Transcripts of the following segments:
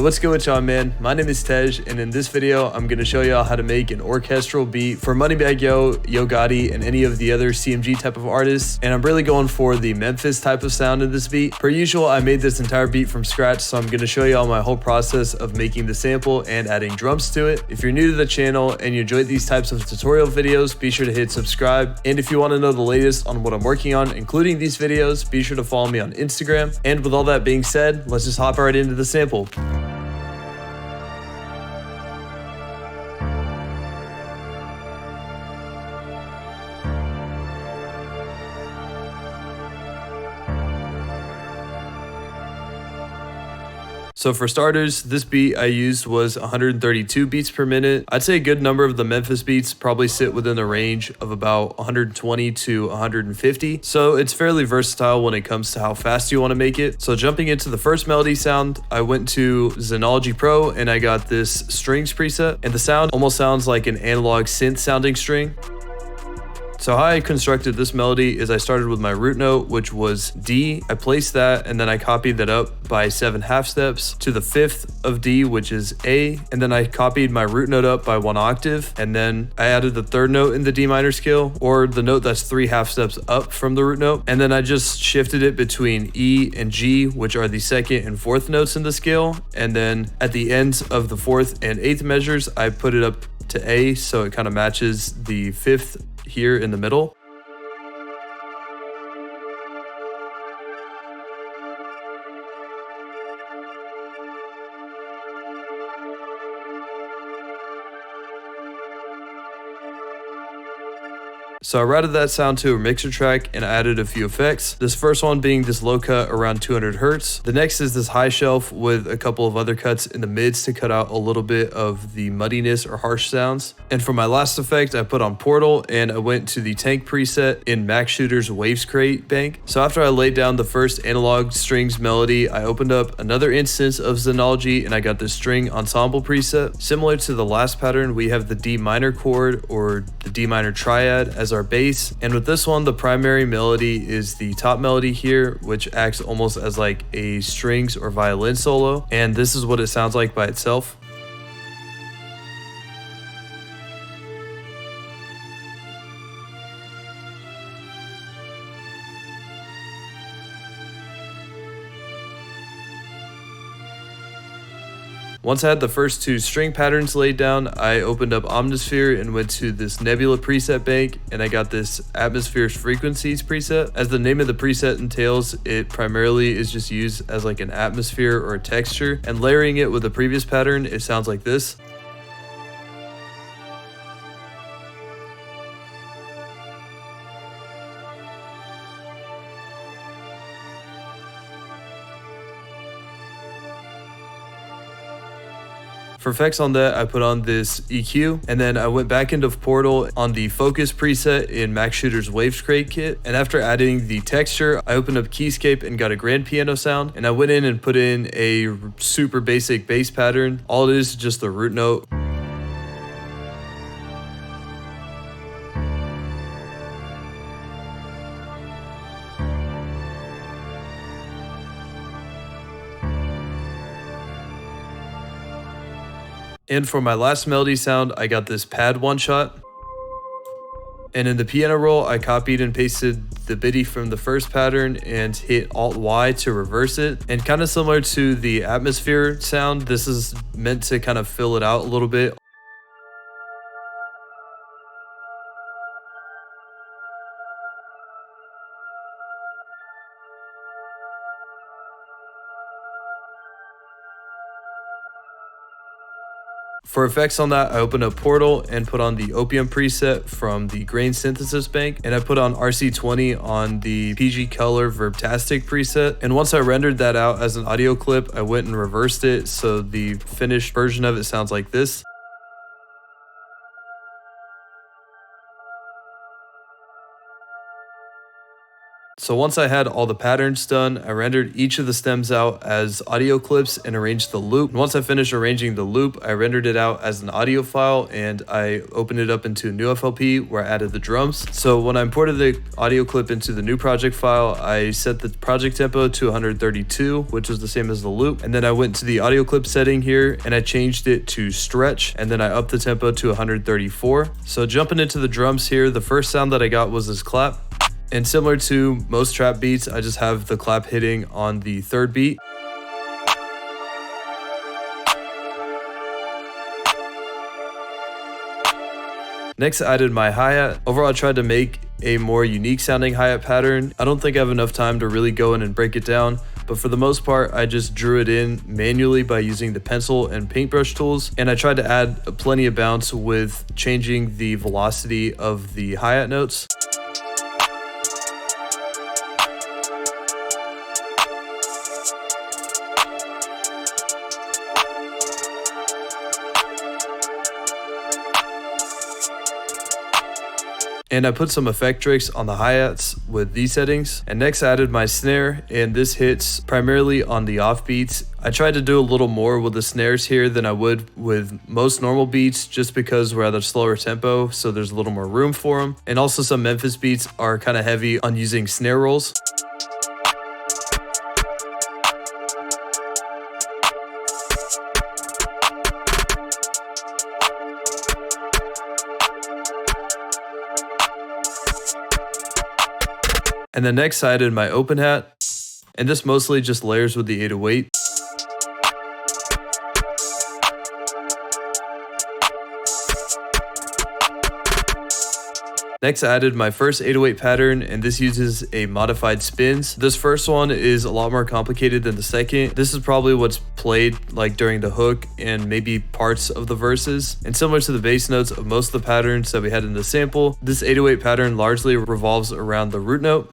what's good with y'all, man? My name is Tej, and in this video, I'm going to show y'all how to make an orchestral beat for Moneybagg Yo, Yo Gotti, and any of the other CMG type of artists. And I'm really going for the Memphis type of sound in this beat. Per usual, I made this entire beat from scratch, so I'm going to show y'all my whole process of making the sample and adding drums to it. If you're new to the channel and you enjoy these types of tutorial videos, be sure to hit subscribe. And if you want to know the latest on what I'm working on, including these videos, be sure to follow me on Instagram. And with all that being said, let's just hop right into the sample. So for starters, this beat I used was 132 beats per minute. I'd say a good number of the Memphis beats probably sit within the range of about 120 to 150. So it's fairly versatile when it comes to how fast you want to make it. So jumping into the first melody sound, I went to Synology Pro and I got this strings preset, and the sound almost sounds like an analog synth sounding string. So how I constructed this melody is I started with my root note, which was D. I placed that and then I copied that up by 7 half steps to the 5th of D, which is A. And then I copied my root note up by 1 octave. And then I added the 3rd note in the D minor scale, or the note that's 3 half steps up from the root note. And then I just shifted it between E and G, which are the 2nd and 4th notes in the scale. And then at the ends of the 4th and 8th measures, I put it up to A, so it kind of matches the 5th here in the middle. So I routed that sound to a mixer track and I added a few effects. This first one being this low cut around 200 hertz. The next is this high shelf with a couple of other cuts in the mids to cut out a little bit of the muddiness or harsh sounds. And for my last effect, I put on Portal and I went to the tank preset in Max Shooter's Waves Crate bank. So after I laid down the first analog strings melody, I opened up another instance of Synology and I got the string ensemble preset. Similar to the last pattern, we have the D minor chord or the D minor triad as our bass, and with this one the primary melody is the top melody here, which acts almost as like a strings or violin solo, and this is what it sounds like by itself. Once I had the first 2 string patterns laid down, I opened up Omnisphere and went to this Nebula preset bank, and I got this Atmosphere's Frequencies preset. As the name of the preset entails, it primarily is just used as like an atmosphere or a texture, and layering it with the previous pattern, it sounds like this. For effects on that, I put on this EQ, and then I went back into Portal on the Focus preset in Max Shooter's Waves Crate kit. And after adding the texture, I opened up Keyscape and got a grand piano sound, and I went in and put in a super basic bass pattern. All it is just the root note. And for my last melody sound, I got this pad one shot. And in the piano roll, I copied and pasted the biddy from the first pattern and hit Alt Y to reverse it. And kind of similar to the atmosphere sound, this is meant to kind of fill it out a little bit. For effects on that, I opened up Portal and put on the Opium preset from the Grain Synthesis bank, and I put on RC20 on the PG Color Verbtastic preset. And once I rendered that out as an audio clip, I went and reversed it, so the finished version of it sounds like this. So once I had all the patterns done, I rendered each of the stems out as audio clips and arranged the loop. And once I finished arranging the loop, I rendered it out as an audio file and I opened it up into a new FLP where I added the drums. So when I imported the audio clip into the new project file, I set the project tempo to 132, which is the same as the loop. And then I went to the audio clip setting here and I changed it to stretch, and then I upped the tempo to 134. So jumping into the drums here, the first sound that I got was this clap. And similar to most trap beats, I just have the clap hitting on the third beat. Next, I added my hi-hat. Overall, I tried to make a more unique sounding hi-hat pattern. I don't think I have enough time to really go in and break it down, but for the most part, I just drew it in manually by using the pencil and paintbrush tools. And I tried to add plenty of bounce with changing the velocity of the hi-hat notes. And I put some effect tricks on the hi-hats with these settings. And next I added my snare, and this hits primarily on the off beats. I tried to do a little more with the snares here than I would with most normal beats, just because we're at a slower tempo, so there's a little more room for them. And also some Memphis beats are kind of heavy on using snare rolls. And then next I added my open hat, and this mostly just layers with the 808. Next I added my first 808 pattern, and this uses a modified spins. This first one is a lot more complicated than the second. This is probably what's played like during the hook and maybe parts of the verses. And similar to the bass notes of most of the patterns that we had in the sample, this 808 pattern largely revolves around the root note.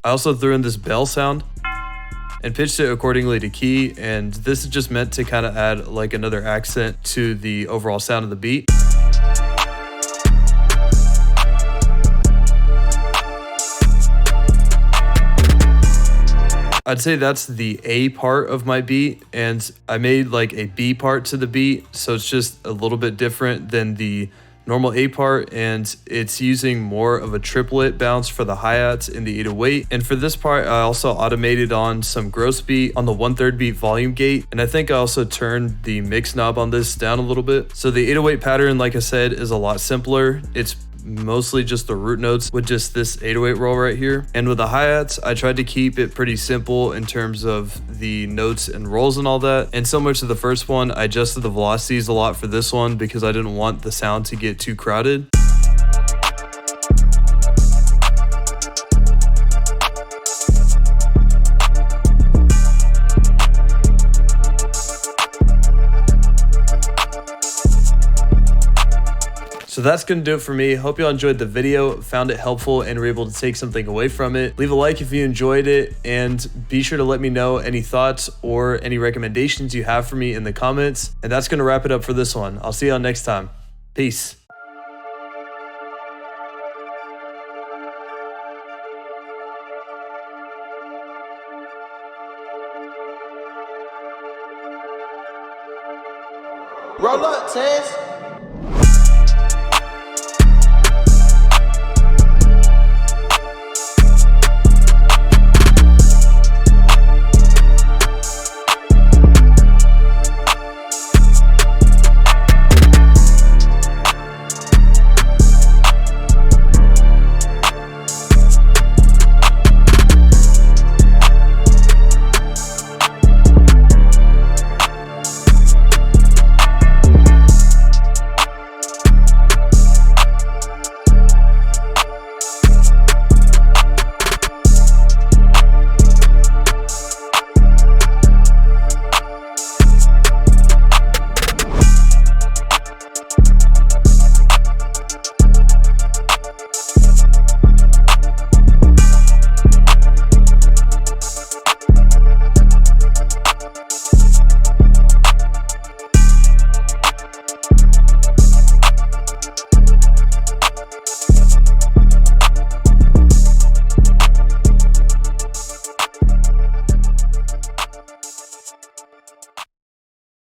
I also threw in this bell sound and pitched it accordingly to key, and this is just meant to kind of add like another accent to the overall sound of the beat. I'd say that's the A part of my beat, and I made like a B part to the beat, so it's just a little bit different than the normal A part, and it's using more of a triplet bounce for the hi-hats in the 808. And for this part, I also automated on some gross beat on the 1/3 beat volume gate, and I think I also turned the mix knob on this down a little bit. So the 808 pattern, like I said, is a lot simpler. It's mostly just the root notes with just this 808 roll right here. And with the hi-hats, I tried to keep it pretty simple in terms of the notes and rolls and all that. And similar to the first one, I adjusted the velocities a lot for this one because I didn't want the sound to get too crowded. So that's going to do it for me. Hope you all enjoyed the video, found it helpful, and were able to take something away from it. Leave a like if you enjoyed it, and be sure to let me know any thoughts or any recommendations you have for me in the comments. And that's going to wrap it up for this one. I'll see y'all next time. Peace. Roll up, Tez.